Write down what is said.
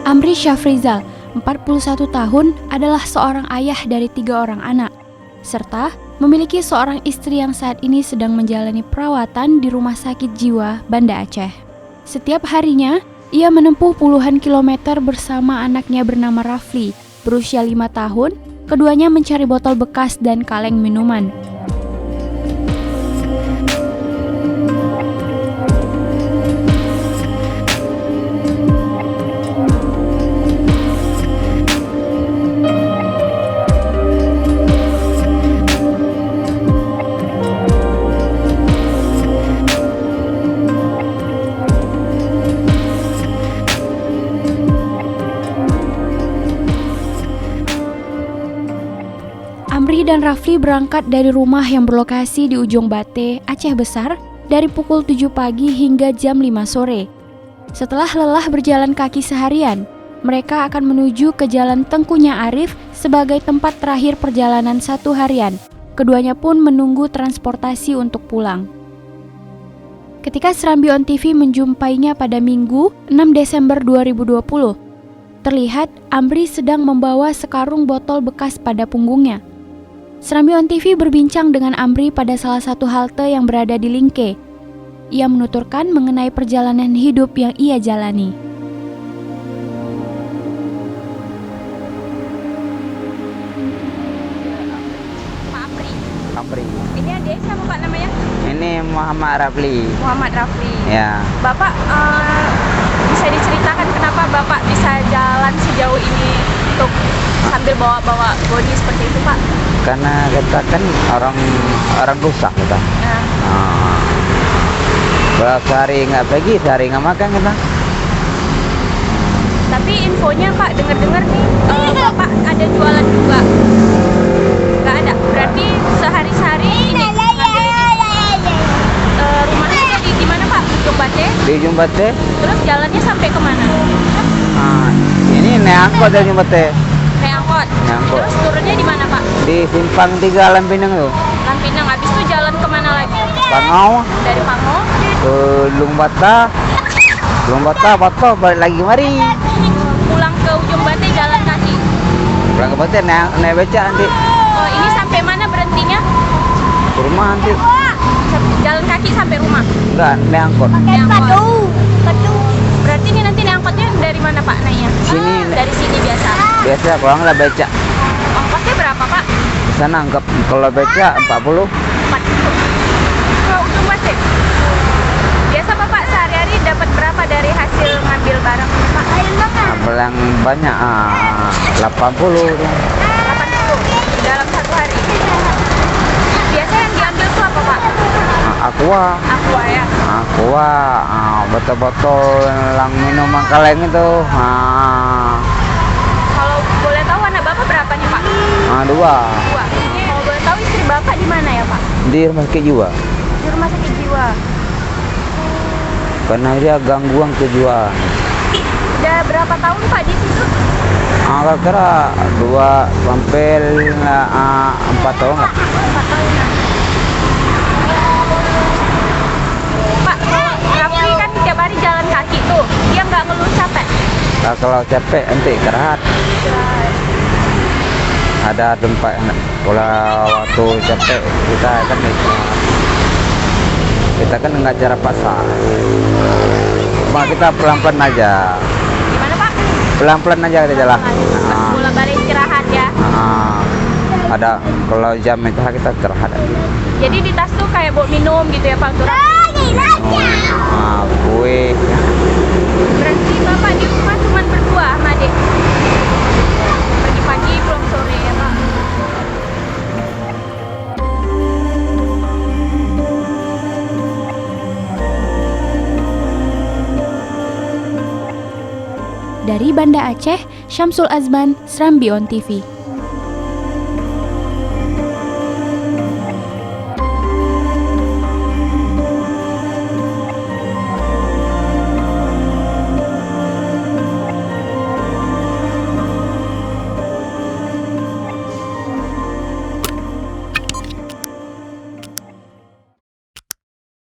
Amri Syafrizal, 41 tahun, adalah seorang ayah dari 3 orang anak, serta memiliki seorang istri yang saat ini sedang menjalani perawatan di Rumah Sakit Jiwa Banda Aceh. Setiap harinya, ia menempuh puluhan kilometer bersama anaknya bernama Rafli, berusia 5 tahun. Keduanya mencari botol bekas dan kaleng minuman. Amri dan Rafli berangkat dari rumah yang berlokasi di Ujung Bate, Aceh Besar, dari pukul 7 pagi hingga jam 5 sore. Setelah lelah berjalan kaki seharian, mereka akan menuju ke Jalan Tengkunya Arif sebagai tempat terakhir perjalanan 1 harian. Keduanya pun menunggu transportasi untuk pulang. Ketika Serambi On TV menjumpainya pada Minggu 6 Desember 2020, terlihat Amri sedang membawa sekarung botol bekas pada punggungnya. Serambi On TV berbincang dengan Amri pada salah satu halte yang berada di Lingke. Ia menuturkan mengenai perjalanan hidup yang ia jalani. Pak Amri. Amri. Ini adik siapa Pak namanya? Ini Muhammad Rafli. Muhammad Rafli. Ya. Bapak bisa diceritakan kenapa Bapak bisa jalan sejauh ini untuk sambil bawa-bawa bodi seperti itu Pak? Karena kita kan orang rusak kita. Kalau sehari nggak pergi, sehari nggak makan kita. Tapi infonya Pak, dengar-dengar nih Bapak ada jualan juga. Nggak ada. Berarti sehari-hari ini ngambil ini. Rumahnya jadi di mana Pak? Ujung Bate. Di Ujung Bate. Terus jalannya sampai kemana? Ini naik angkot dari Ujung Bate. Naik angkot. Naik angkot. Terus turunnya di mana Pak? Di Simpang 3 Lampinang tuh. Lampinang. Habis itu jalan kemana lagi? Pangau Dari Pango ke Lumbata. Batu balik lagi mari. pulang ke Ujung Bate jalan kaki. Pulang ke Bate naik becak nanti. Oh, ini sampai mana berhentinya? Ke rumah nanti. Jalan kaki sampai rumah. Enggak, naik angkot. Naik angkot. Berarti ini nanti naik angkotnya dari mana Pak naiknya? Sini. Dari sini biasa. Biasa kalau nggak becak. Ongkosnya berapa Pak? Di sana anggap kalau becak 40. 40. Ke Ujung Bate. Biasa Bapak sehari-hari dapat berapa dari hasil ngambil barang ini Pak? Yang banyak 80. 80 dalam 1 hari. Biasa yang diambil itu apa Pak? Aqua Ya. Botol-botol yang minuman kaleng itu. Kalau boleh tahu anak Bapak berapa nih Pak? 2 Dua. Kalau boleh tahu istri Bapak di mana ya Pak? di rumah sakit jiwa. Di rumah sakit jiwa. Karena dia gangguan kejiwaan. Udah berapa tahun Pak di situ? Kira-kira 2 sampai 4 tahun lah. 4 tahunan. Pak, Rafli kan tiap hari jalan kaki tuh. Dia nggak ngeluh capek? Nah, kalau capek nanti istirahat. Ada tempat kalau waktu capek kita kan nggak cara pasang. Cuma kita pelan-pelan aja. Gimana Pak? Pelan-pelan aja kita jalan. Pulang balik istirahat ya. Ada kalau jam itu kita istirahat. Jadi di tas tuh kayak bawa minum gitu ya Pak? Kue. Berarti Bapak di rumah cuma berdua sama adik? Pergi pagi pulang sore ya Pak? Dari Banda Aceh, Syamsul Azman, Serambi On TV.